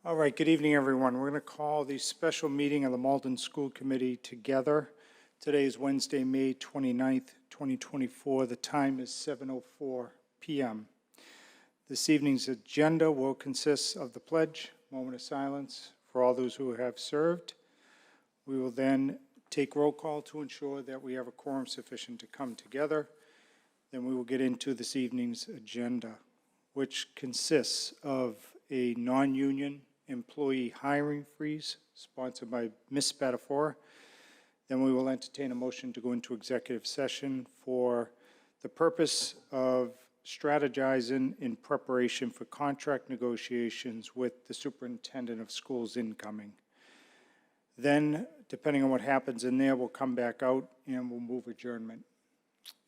All right, good evening, everyone. We're going to call the special meeting of the Malden School Committee together. Today is Wednesday, May 29th, 2024. The time is 7:04 p.m. This evening's agenda will consist of the pledge, moment of silence for all those who have served. We will then take roll call to ensure that we have a quorum sufficient to come together. Then we will get into this evening's agenda, which consists of a non-union employee hiring freeze sponsored by Ms. Spadafora. Then we will entertain a motion to go into executive session for the purpose of strategizing in preparation for contract negotiations with the superintendent of schools incoming. Then, depending on what happens in there, we'll come back out and we'll move adjournment.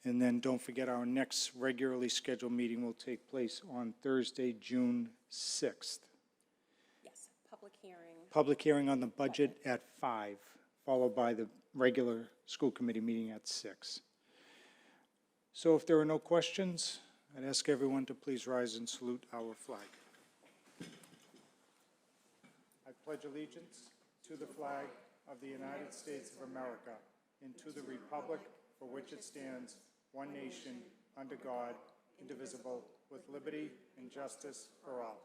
And then don't forget, our next regularly scheduled meeting will take place on Thursday, June 6th. Yes, public hearing. Public hearing on the budget at 5, followed by the regular school committee meeting at 6. So if there are no questions, I'd ask everyone to please rise and salute our flag. I pledge allegiance to the flag of the United States of America and to the republic for which it stands, one nation, under God, indivisible, with liberty and justice for all.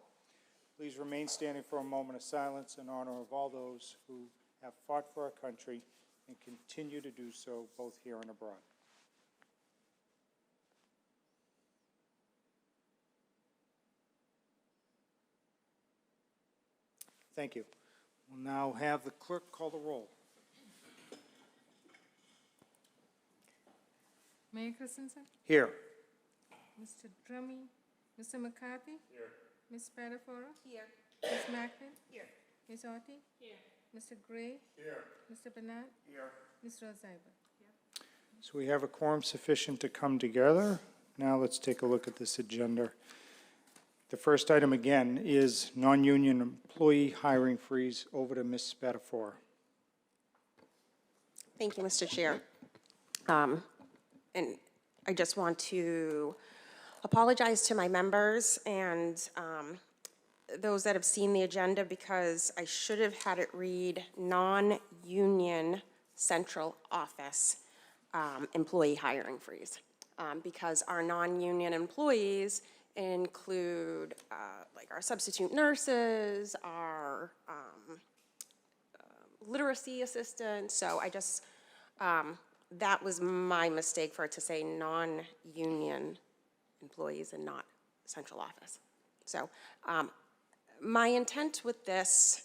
Please remain standing for a moment of silence in honor of all those who have fought for our country and continue to do so both here and abroad. Thank you. We'll now have the clerk call the roll. Mayor Christensen? Here. Mr. Drummy? Mr. McCarthy? Here. Ms. Spadafora? Here. Ms. Macklin? Here. Ms. Orty? Here. Mr. Gray? Here. Mr. Bernard? Here. Ms. Rosalba? So we have a quorum sufficient to come together. Now let's take a look at this agenda. The first item again is non-union employee hiring freeze. Over to Ms. Spadafora. Thank you, Mr. Chair. And I just want to apologize to my members and those that have seen the agenda, because I should have had it read non-union central office employee hiring freeze, because our non-union employees include like our substitute nurses, our literacy assistants. So I just, that was my mistake for it to say non-union employees and not central office. So my intent with this,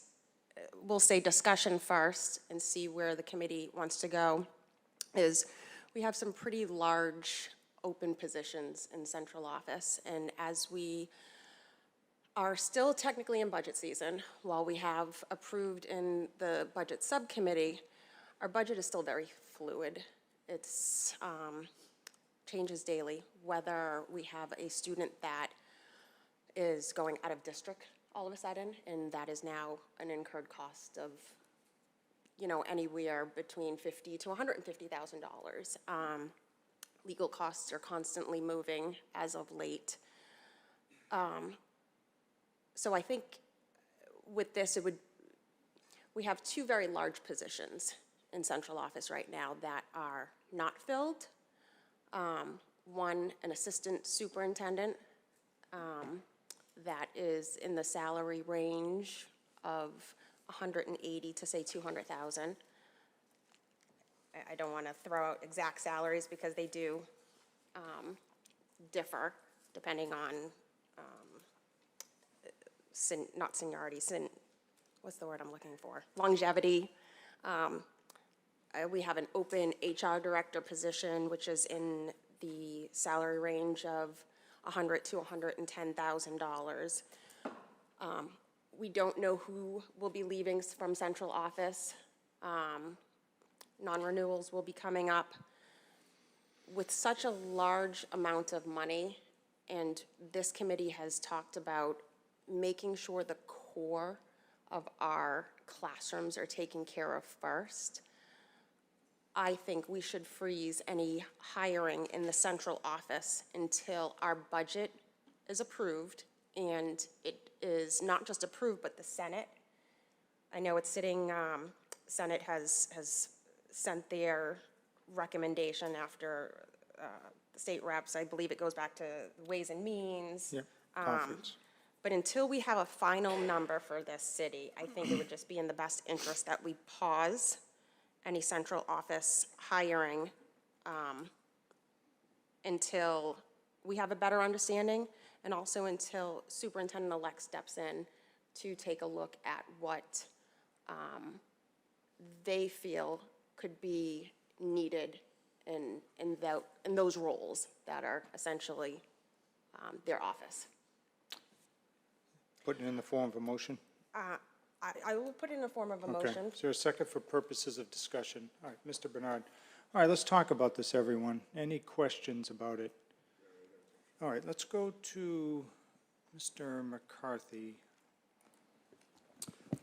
we'll say discussion first and see where the committee wants to go, is we have some pretty large open positions in central office. And as we are still technically in budget season, while we have approved in the budget subcommittee, our budget is still very fluid. It's changes daily, whether we have a student that is going out of district all of a sudden, and that is now an incurred cost of, you know, anywhere between $50,000 to $150,000. Legal costs are constantly moving as of late. So I think with this, we have two very large positions in central office right now that are not filled. One, an assistant superintendent that is in the salary range of 180 to say 200,000. I don't want to throw out exact salaries because they do differ depending on not seniority, what's the word I'm looking for? Longevity. We have an open HR director position, which is in the salary range of $100,000 to $110,000. We don't know who will be leaving from central office. Non-renewals will be coming up. With such a large amount of money, and this committee has talked about making sure the core of our classrooms are taken care of first, I think we should freeze any hiring in the central office until our budget is approved and it is not just approved, but the Senate. I know it's sitting, Senate has sent their recommendation after the state reps. I believe it goes back to Ways and Means. Yep, conference. But until we have a final number for this city, I think it would just be in the best interest that we pause any central office hiring until we have a better understanding, and also until Superintendent-elect steps in to take a look at what they feel could be needed in those roles that are essentially their office. Put it in the form of a motion? I will put it in the form of a Okay. motion. Is there a second for purposes of discussion? All right, Mr. Bernard. All right, let's talk about this, everyone. Any questions about it? All right, let's go to Mr. McCarthy.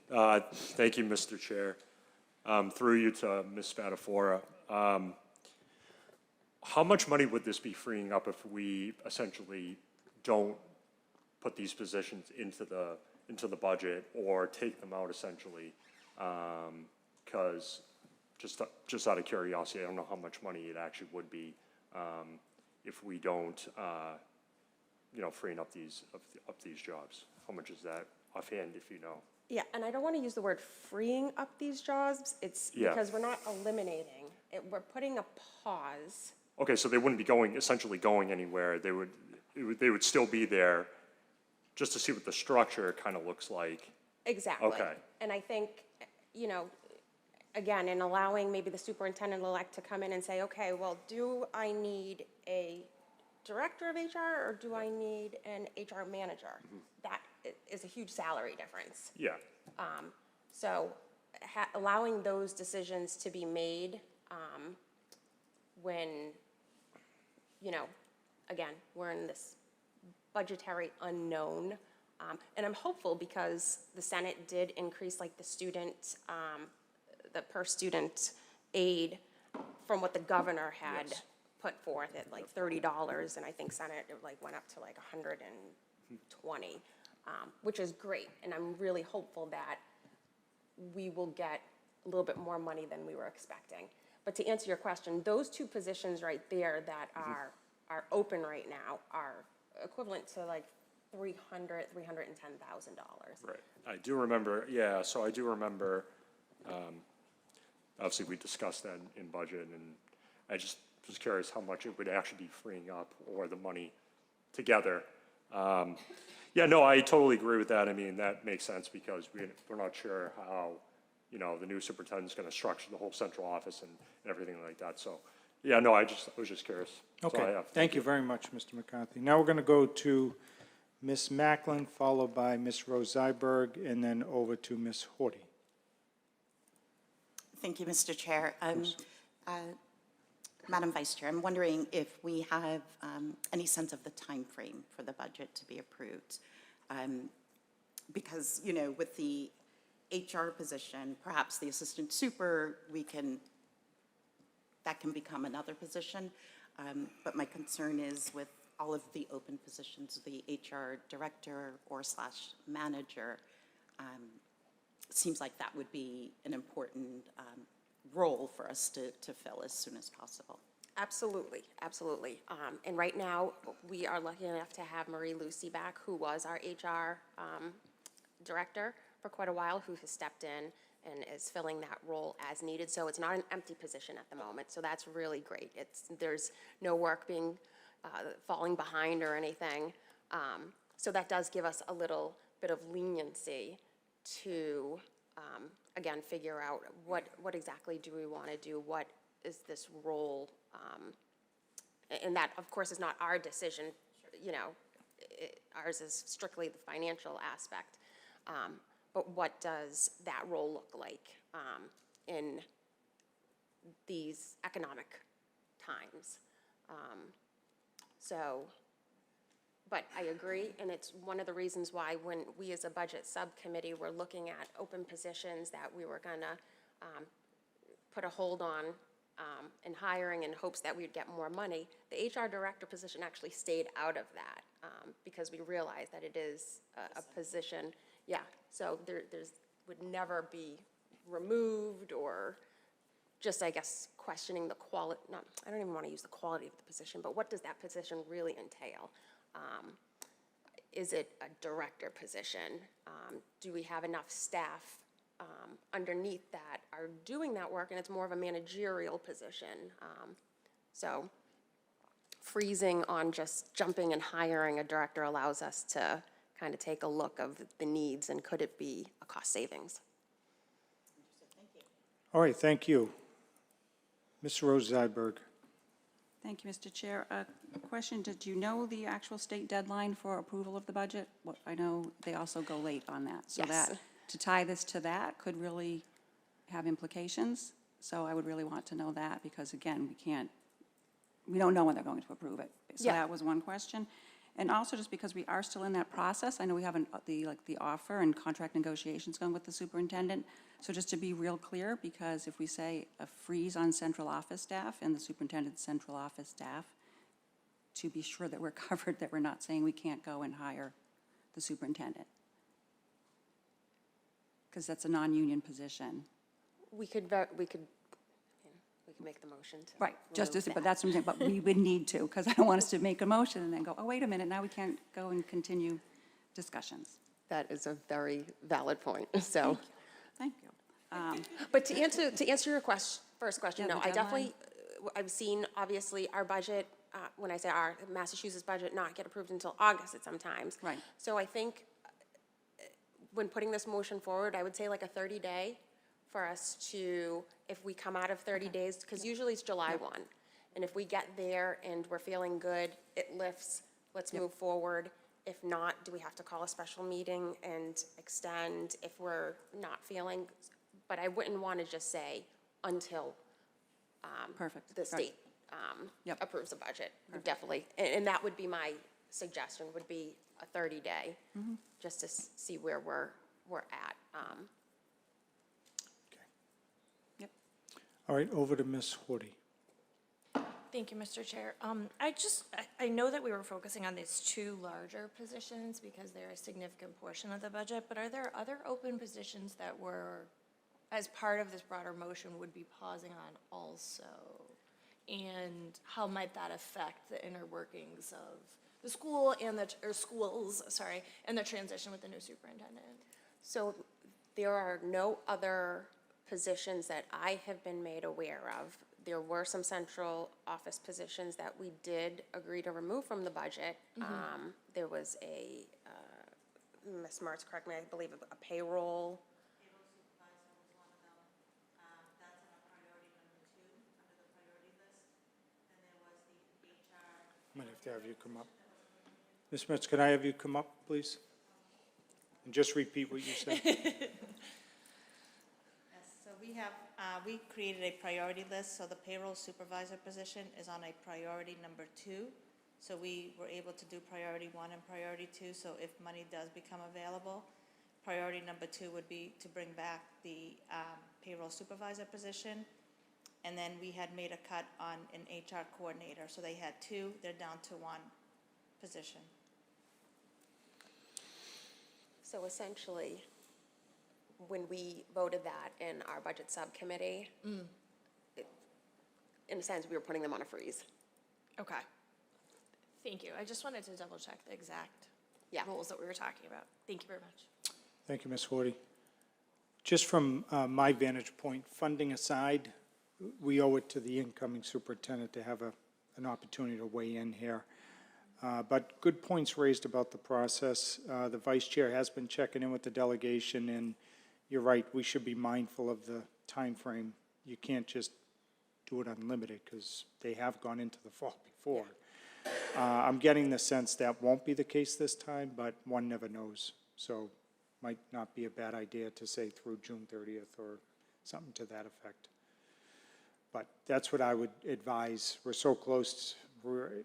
Thank you, Mr. Chair. Through you to Ms. Spadafora. How much money would this be freeing up if we essentially don't put these positions into the budget or take them out essentially? Because just out of curiosity, I don't know how much money it actually would be if we don't, freeing up these jobs. How much is that offhand, if you know? Yeah, and I don't want to use the word freeing up these jobs. It's Yeah. because we're not eliminating it. We're putting a pause. Okay, so they wouldn't be essentially going anywhere. They would still be there just to see what the structure kind of looks like. Exactly. Okay. And I think, again, in allowing maybe the superintendent-elect to come in and say, okay, well, do I need a director of HR or do I need an HR manager? That is a huge salary difference. Yeah. So allowing those decisions to be made when, again, we're in this budgetary unknown. And I'm hopeful because the Senate did increase like the per student aid from what the governor had Yes. put forth at like $30, and I think Senate it like went up to like 120, which is great. And I'm really hopeful that we will get a little bit more money than we were expecting. But to answer your question, those two positions right there that are open right now are equivalent to like $310,000. Right. I do remember, yeah, so I do remember, obviously we discussed that in budget, and I just was curious how much it would actually be freeing up or the money together. Yeah, no, I totally agree with that. I mean, that makes sense because we're not sure how, the new superintendent's going to structure the whole central office and everything like that. So, yeah, no, I was just curious. That's all I Okay, have. thank you very much, Mr. McCarthy. Now we're going to go to Ms. Macklin, followed by Ms. Rose Zyberg, and then over to Ms. Horty. Thank you, Mr. Chair. Madam Vice Chair, I'm wondering if we have any sense of the time frame for the budget to be approved. Because, with the HR position, perhaps the assistant super, that can become another position. But my concern is with all of the open positions, the HR director or / manager, seems like that would be an important role for us to fill as soon as possible. Absolutely, absolutely. And right now, we are lucky enough to have Marie Lucy back, who was our HR director for quite a while, who has stepped in and is filling that role as needed. So it's not an empty position at the moment. So that's really great. There's no work being falling behind or anything. So that does give us a little bit of leniency to, again, figure out what exactly do we want to do? What is this role? And that, of course, is not our decision. Ours is strictly the financial aspect. But what does that role look like in these economic times? But I agree, and it's one of the reasons why when we as a budget subcommittee were looking at open positions that we were gonna put a hold on and hiring in hopes that we'd get more money. The HR director position actually stayed out of that because we realized that it is a position, yeah, so there's, would never be removed or just, I guess, questioning the quality, not, I don't even want to use the quality of the position, but what does that position really entail? Is it a director position? Do we have enough staff underneath that are doing that work, and it's more of a managerial position? So freezing on just jumping and hiring a director allows us to kind of take a look of the needs, and could it be a cost savings? All right, thank you. Ms. Rose Zyberg. Thank you, Mr. Chair. A question, did you know the actual state deadline for approval of the budget? I know they also go late on that. So Yes. that, to tie this to that could really have implications. So I would really want to know that because, again, we don't know when they're going to approve it. So Yeah. that was one question. And also just because we are still in that process, I know we have the offer and contract negotiations going with the superintendent. So just to be real clear, because if we say a freeze on central office staff and the superintendent's central office staff, to be sure that we're covered, that we're not saying we can't go and hire the superintendent. Because that's a non-union position. We could make the motion to. Right, just remove as, but that. that's what I'm saying, but we would need to, because I don't want us to make a motion and then go, oh, wait a minute, now we can't go and continue discussions. That is a very valid point, so. Thank you. But to answer your first question, Yeah, no, the I definitely, I've seen, obviously, our budget, when I say our, Massachusetts budget not get approved until August at sometimes. Right. So I think when putting this motion forward, I would say like a 30-day for us to, if we come out of 30 days, because usually it's July 1. And if we get there and we're feeling good, it lifts, let's move forward. If not, do we have to call a special meeting and extend if we're not feeling? But I wouldn't want to just say until Perfect. the Right. state Yep. approves the budget. Definitely, and that would be my suggestion, would be a 30-day, just to see where we're at. Yep. All right, over to Ms. Horty. Thank you, Mr. Chair. I know that we were focusing on these two larger positions because they're a significant portion of the budget, but are there other open positions that were, as part of this broader motion, would be pausing on also? And how might that affect the inner workings of the school and schools, and the transition with the new superintendent? So there are no other positions that I have been made aware of. There were some central office positions that we did agree to remove from the budget. There was a, Ms. Mertz, correct me, I believe a payroll. Payroll supervisor was one of them. That's in a priority number 2 under the priority list. And there was the HR. I'm going to have to have you come up. Ms. Metz, can I have you come up, please? And just repeat what you said. Yes, so we created a priority list, so the payroll supervisor position is on a priority number 2. So we were able to do priority 1 and priority 2, so if money does become available, priority number 2 would be to bring back the payroll supervisor position. And then we had made a cut on an HR coordinator, so they had 2, they're down to 1 position. So essentially, when we voted that in our budget subcommittee, in a sense, we were putting them on a freeze. Okay. Thank you. I just wanted to double check the exact Yeah. rules that we were talking about. Thank you very much. Thank you, Ms. Horty. Just from my vantage point, funding aside, we owe it to the incoming superintendent to have an opportunity to weigh in here. But good points raised about the process. The vice chair has been checking in with the delegation, and you're right, we should be mindful of the time frame. You can't just do it unlimited, because they have gone into the fall before. I'm getting the sense that won't be the case this time, but one never knows. So might not be a bad idea to say through June 30th or something to that effect. But that's what I would advise. We're so close, we're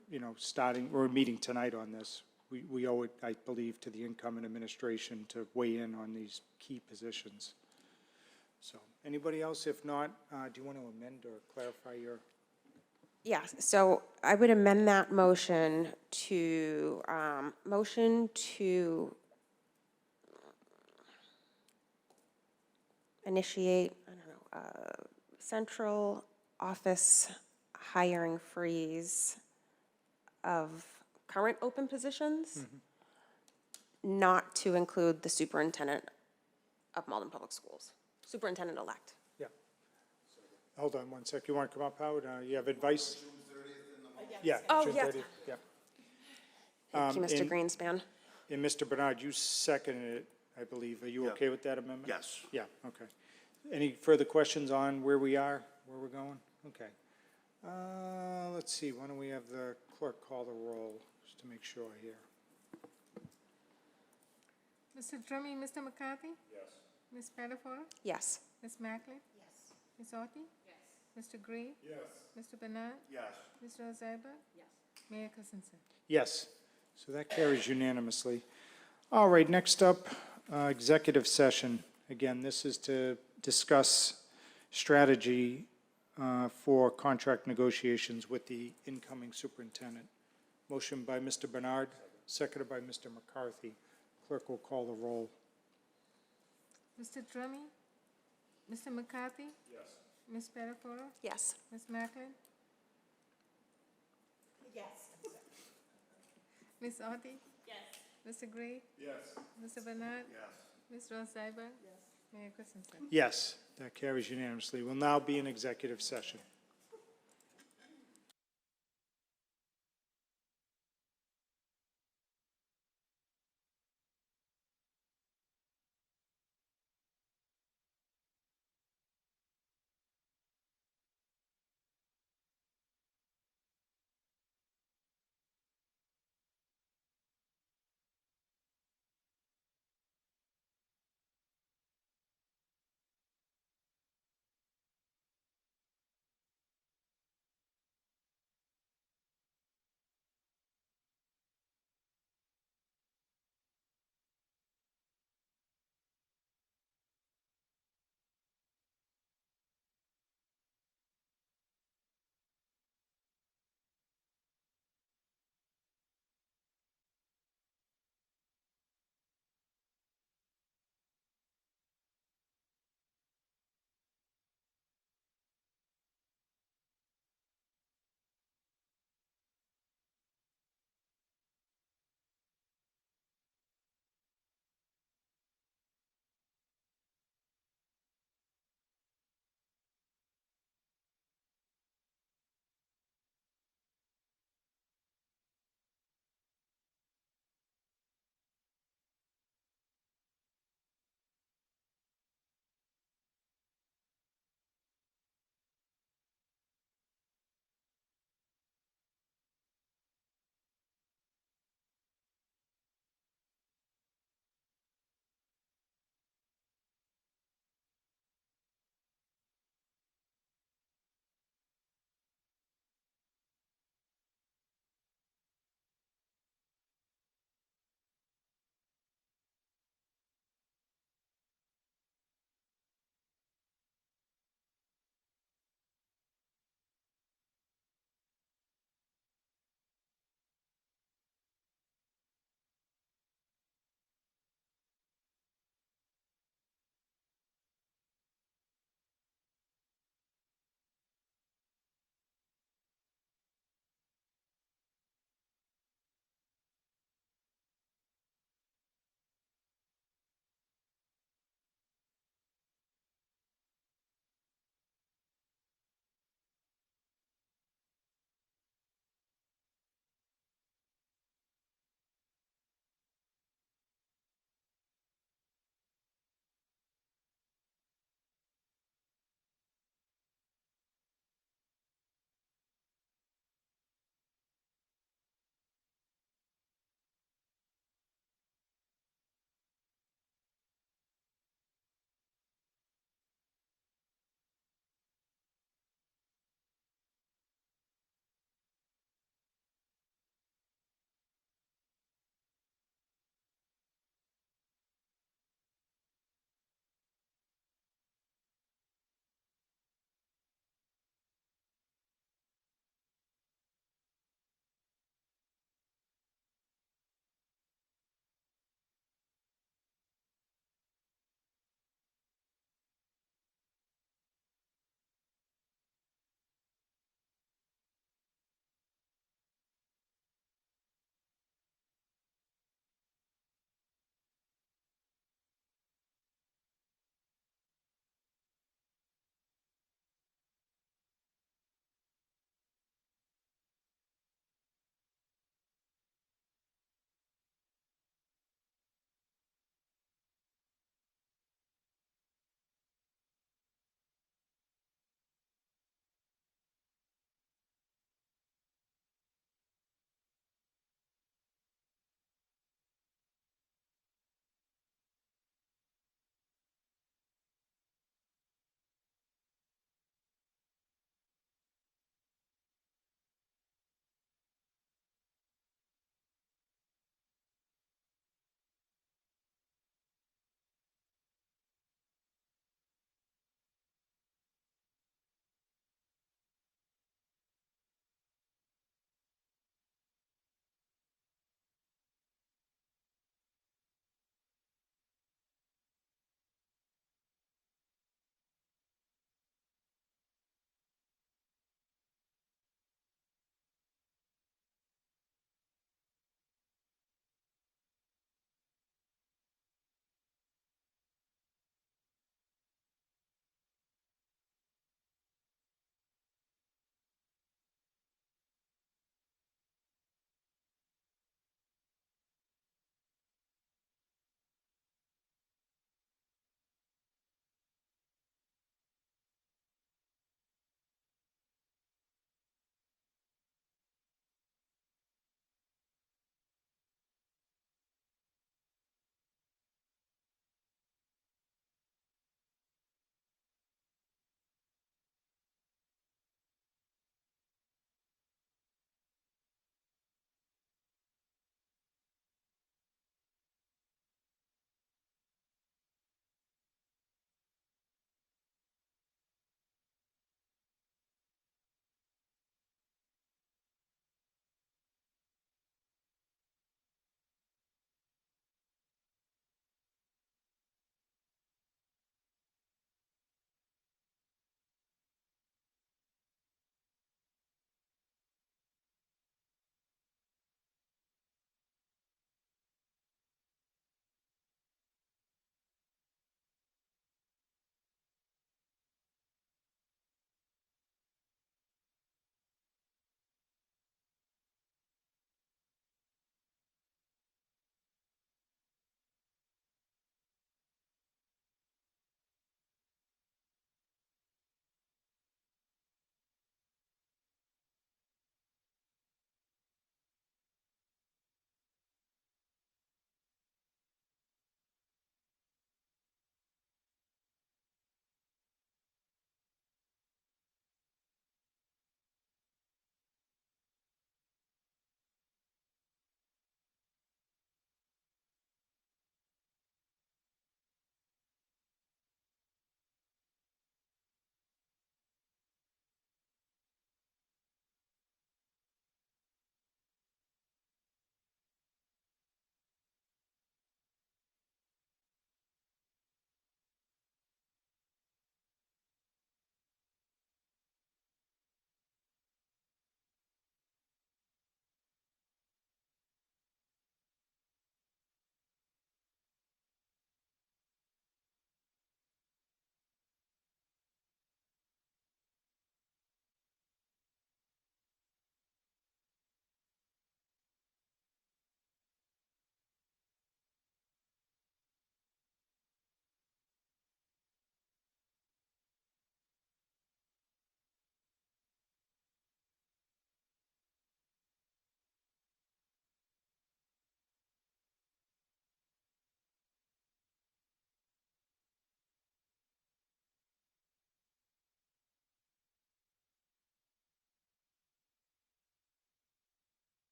meeting tonight on this. We owe it, I believe, to the incoming administration to weigh in on these key positions. So, anybody else? If not, do you want to amend or clarify your? Yeah, so I would amend that motion to, initiate, I don't know, central office hiring freeze of current open positions, not to include the superintendent of Malden Public Schools, superintendent-elect. Yeah. Hold on one sec. You want to come up, Howard? You have advice? Yeah, Oh, June yes. 30th, yeah. Thank you, Mr. and- Greenspan. And Mr. Bernard, you seconded it, I believe. Are you okay with that amendment? Yes. Yeah, okay. Any further questions on where we are, where we're going? Okay. Let's see, why don't we have the clerk call the roll, just to make sure here. Mr. Drummy, Mr. McCarthy? Yes. Ms. Spadafora? Yes. Ms. Macklin? Yes. Ms. Authy? Yes. Mr. Gray? Yes. Mr. Bernard? Yes. Ms. Rosalba? Yes. Mayor Coulson. Yes, so that carries unanimously. All right, next up, executive session. Again, this is to discuss strategy for contract negotiations with the incoming superintendent. Motion by Mr. Bernard, seconded by Mr. McCarthy. Clerk will call the roll. Mr. Drummy? Mr. McCarthy? Yes. Ms. Spadafora? Yes. Ms. Macklin? Yes. Ms. Authy? Yes. Mr. Gray? Yes. Mr. Bernard? Yes. Ms. Rosalba? Yes. Mayor Coulson. Yes, that carries unanimously. We'll now be in executive session.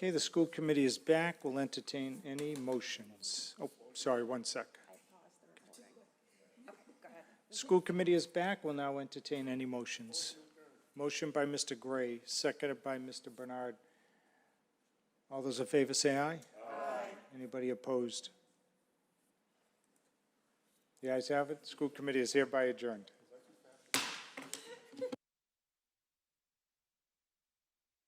Okay, the school committee is back. We'll entertain any motions. Oh, sorry, one sec. School committee is back. We'll now entertain any motions. Motion by Mr. Gray, seconded by Mr. Bernard. All those in favor say aye. Aye. Anybody opposed? The ayes have it. School committee is hereby adjourned.